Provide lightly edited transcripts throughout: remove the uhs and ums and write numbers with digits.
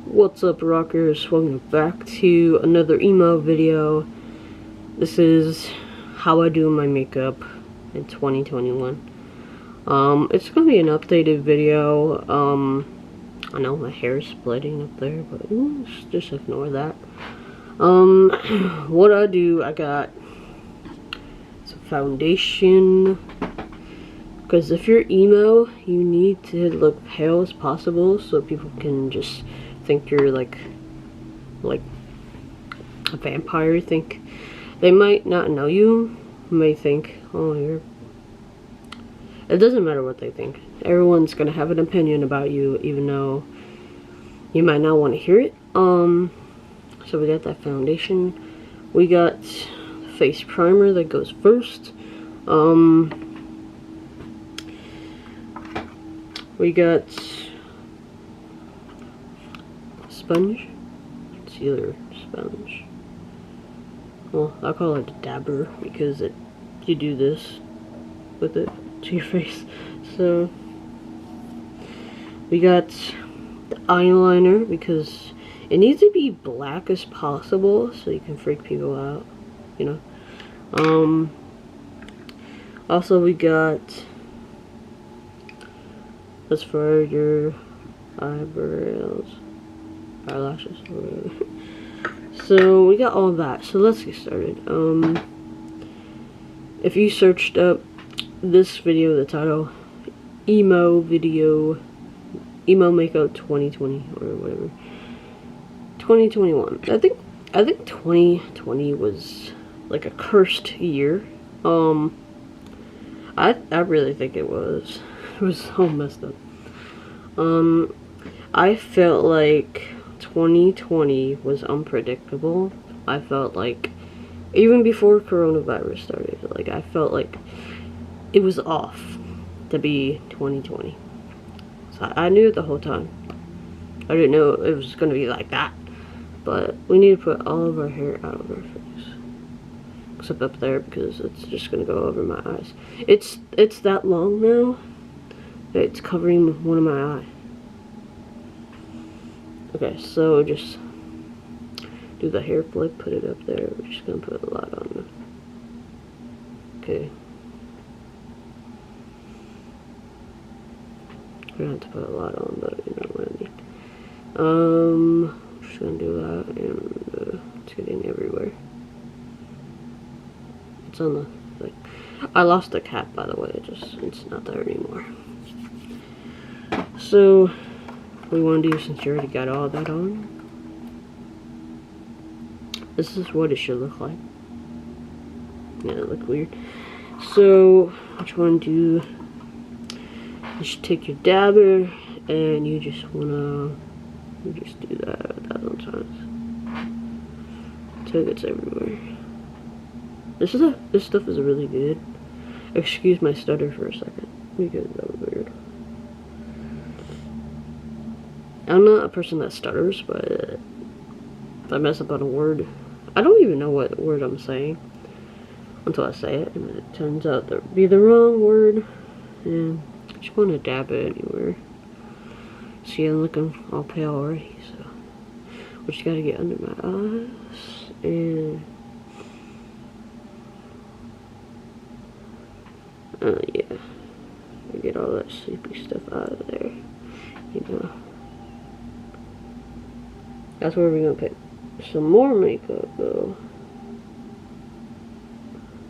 What's up, rockers? Welcome back to another emo video. This is how I do my makeup in 2021. It's gonna be an updated video. I know my hair is splitting up there, but just ignore that. What I do, I got some foundation, because if you're emo, you need to look pale as possible so people can just think you're like a vampire. Think they might not know you, may think, oh, you're, it doesn't matter what they think. Everyone's gonna have an opinion about you, even though you might not want to hear it. So we got that foundation, we got face primer that goes first, we got sponge, concealer sponge. Well, I call it a dabber because you do this with it to your face. So we got the eyeliner because it needs to be black as possible so you can freak people out, you know. Also we got this for your eyebrows, eyelashes, whatever. So we got all of that, so let's get started. If you searched up this video, the title, emo makeup 2020 or whatever, 2021, I think 2020 was like a cursed year. I really think it was so messed up. I felt like 2020 was unpredictable. I felt like, even before coronavirus started, like I felt like it was off to be 2020. So I knew it the whole time. I didn't know it was gonna be like that. But we need to put all of our hair out of our face, except up there because it's just gonna go over my eyes. It's that long now that it's covering one of my eye. Okay, so just do the hair flip, put it up there. We're just gonna put a lot on. Okay. We're gonna have to put a lot on, but you know what I mean. Just gonna do that, and it's getting everywhere. It's on the, like, I lost the cap, by the way. It's not there anymore. So we want to do, since you already got all that on, this is what it should look like. Yeah, it looked weird. So what you want to do, you should take your dabber and you just do that 1,000 times until it gets everywhere. This stuff is really good. Excuse my stutter for a second because that was weird. I'm not a person that stutters, but if I mess up on a word, I don't even know what word I'm saying until I say it, and it turns out to be the wrong word, and I just want to dab it anywhere. See, I'm looking all pale already, so we just gotta get under my eyes, and yeah, get all that sleepy stuff out of there, you know. That's where we're gonna put some more makeup, though.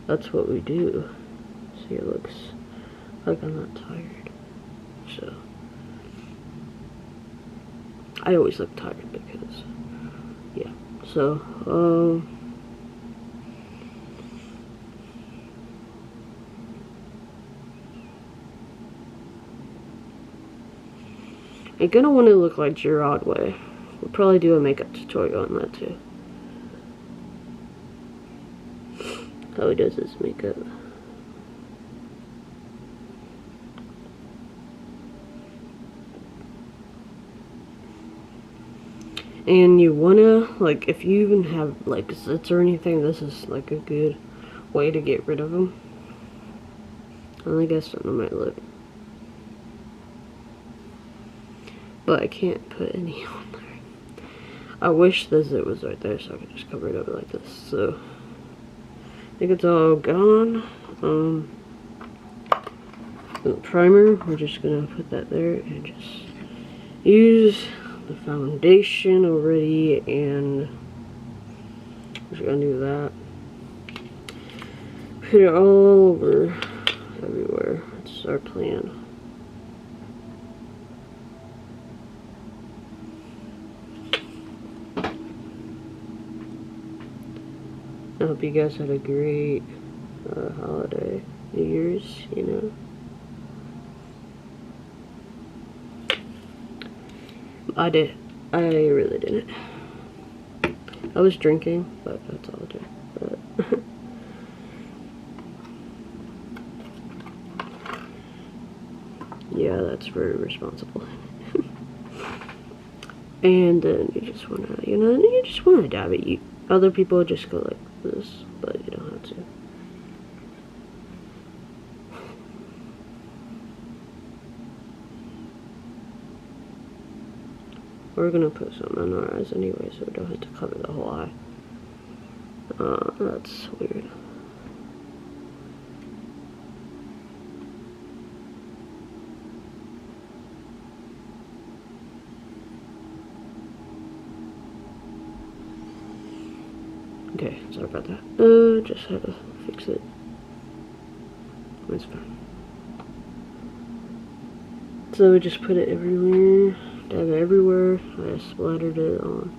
That's what we do. See, it looks like I'm not tired. So I always look tired because, yeah. So you're gonna want to look like Gerard Way. We'll probably do a makeup tutorial on that too. How he does his makeup. And you wanna, like, if you even have like zits or anything, this is like a good way to get rid of them. I only got something on my lip. but I can't put any on there. I wish the zit was right there so I could just cover it over like this. So I think it's all gone. The primer, we're just gonna put that there and just use the foundation already, and we're just gonna do that. Put it all over everywhere. That's our plan. I hope you guys had a great holiday, New Year's, you know. I did. I really didn't. I was drinking, but that's all I did. But yeah, that's very responsible. And then you just wanna, you know, you just wanna dab it. Other people just go like this, but you don't have to. We're gonna put some in our eyes anyway, so we don't have to cover the whole eye. That's weird. Okay, sorry about that. Just had to fix it. It's fine. So we just put it everywhere. Dab it everywhere. I splattered it on.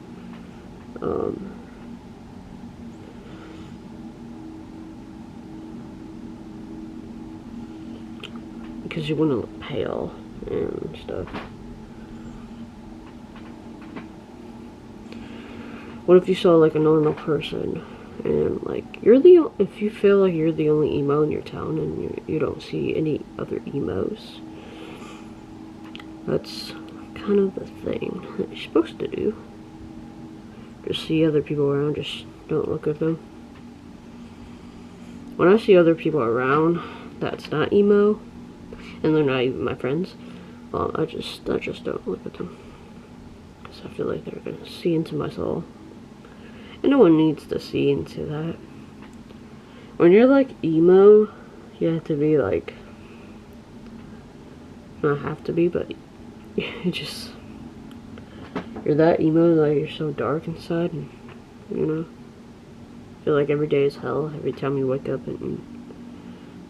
Because you want to look pale and stuff. What if you saw like a normal person and like if you feel like you're the only emo in your town and you don't see any other emos, that's kind of the thing that you're supposed to do. Just see other people around, just don't look at them. When I see other people around that's not emo and they're not even my friends, I just don't look at them, because I feel like they're gonna see into my soul. And no one needs to see into that. When you're like emo, you have to be like, not have to be, but you just, you're that emo, like you're so dark inside, and you know, feel like every day is hell every time you wake up, and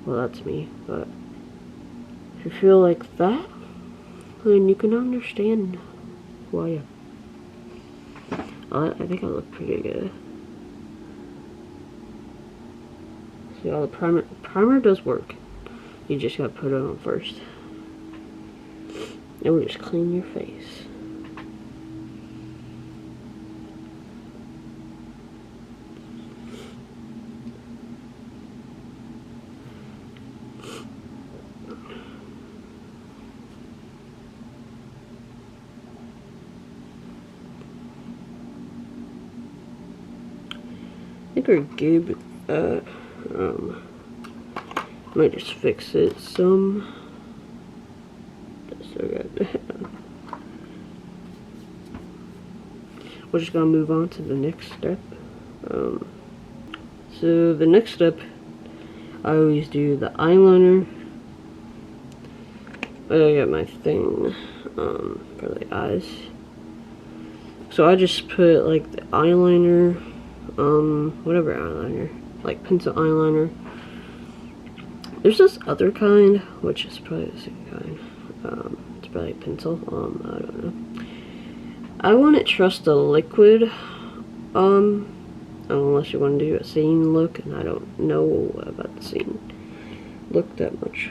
well, that's me. But if you feel like that, then you can understand who I am. I think I look pretty good. See, all the primer does work. You just gotta put it on first. And we'll just clean your face. I think we're good with that. Might just fix it some. We're just gonna move on to the next step. So the next step, I always do the eyeliner. I got my thing for the eyes. So I just put like the eyeliner, whatever eyeliner, like pencil eyeliner. There's this other kind, which is probably the same kind. It's probably pencil. I don't know. I wouldn't trust a liquid, unless you want to do a scene look, and I don't know about the scene look that much.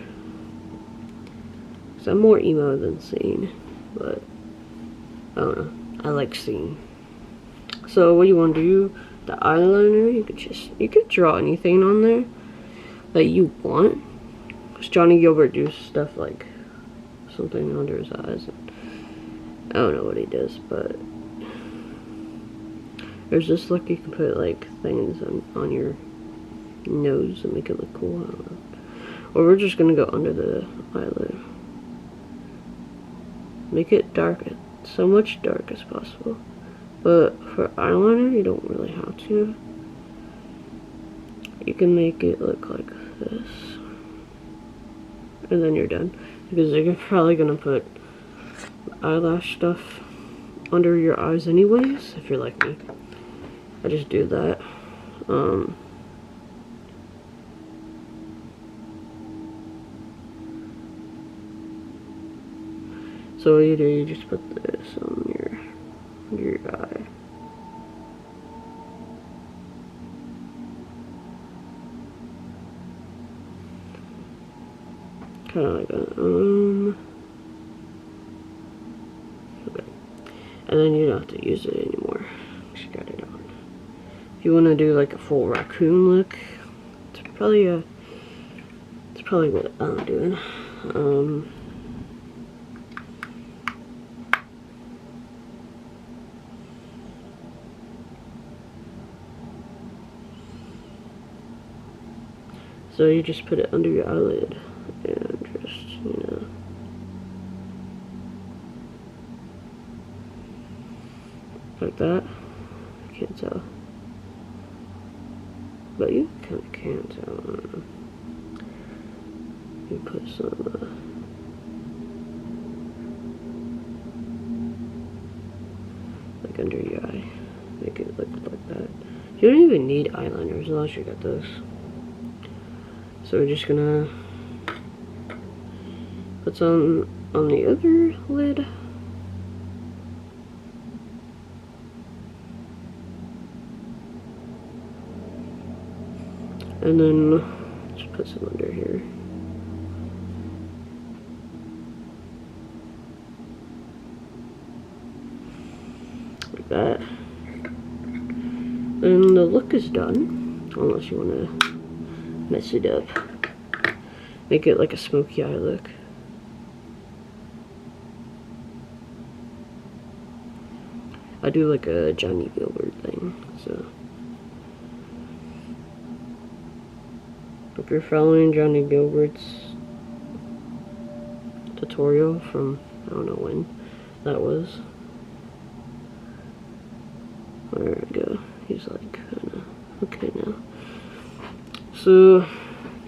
So I'm more emo than scene, but I don't know. I like scene. So what you want to do? The eyeliner, you could draw anything on there that you want. Cause Johnny Gilbert do stuff like something under his eyes. I don't know what he does, but there's this look you can put like things on your nose and make it look cool. I don't know. Or we're just gonna go under the eyelid. Make it dark, so much dark as possible. But for eyeliner, you don't really have to. You can make it look like this. And then you're done. Because you're probably gonna put eyelash stuff under your eyes anyways, if you're like me. I just do that. So what you do, you just put this on your eye. Kind of like that. Okay. And then you don't have to use it anymore. Just got it on. If you want to do like a full raccoon look, it's probably what I'm doing. So you just put it under your eyelid and just, you know. Like that. I can't tell. But you kind of can tell. I don't know. You put some, like under your eye. Make it look like that. You don't even need eyeliners unless you got this. So we're just gonna put some on the other lid. And then just put some under here. Like that. And the look is done, unless you want to mess it up. Make it like a smoky eye look. I do like a Johnny Gilbert thing, so. If you're following Johnny Gilbert's tutorial from, I don't know when that was. There we go. He's like, kinda okay now. So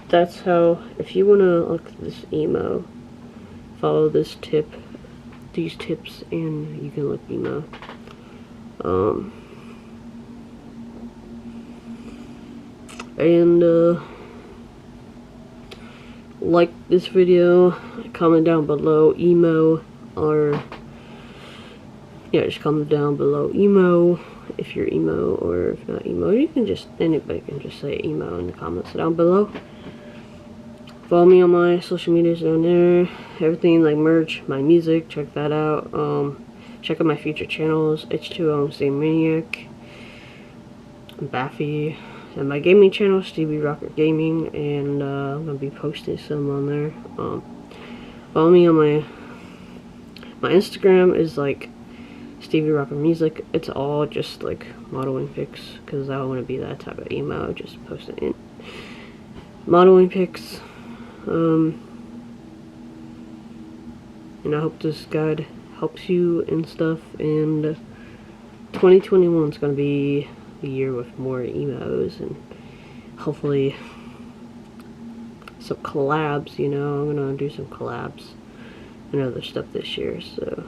that's how, if you want to look at this emo, follow this tip, these tips, and you can look emo. Like this video, comment down below emo, or yeah, just comment down below emo if you're emo, or if not emo, you can just, anybody can just say emo in the comments down below. Follow me on my social medias down there, everything like merch, my music, check that out. Check out my future channels, H2O, Stay Maniac, Baffy, and my gaming channel, Stevie Rocker Gaming, and I'm gonna be posting some on there. Follow me on my Instagram is like Stevie Rocker Music. It's all just like modeling pics, because I don't want to be that type of emo, just posting in modeling pics. And I hope this guide helps you and stuff, and 2021 is going to be a year with more emos, and hopefully some collabs, you know. I'm going to do some collabs and other stuff this year, so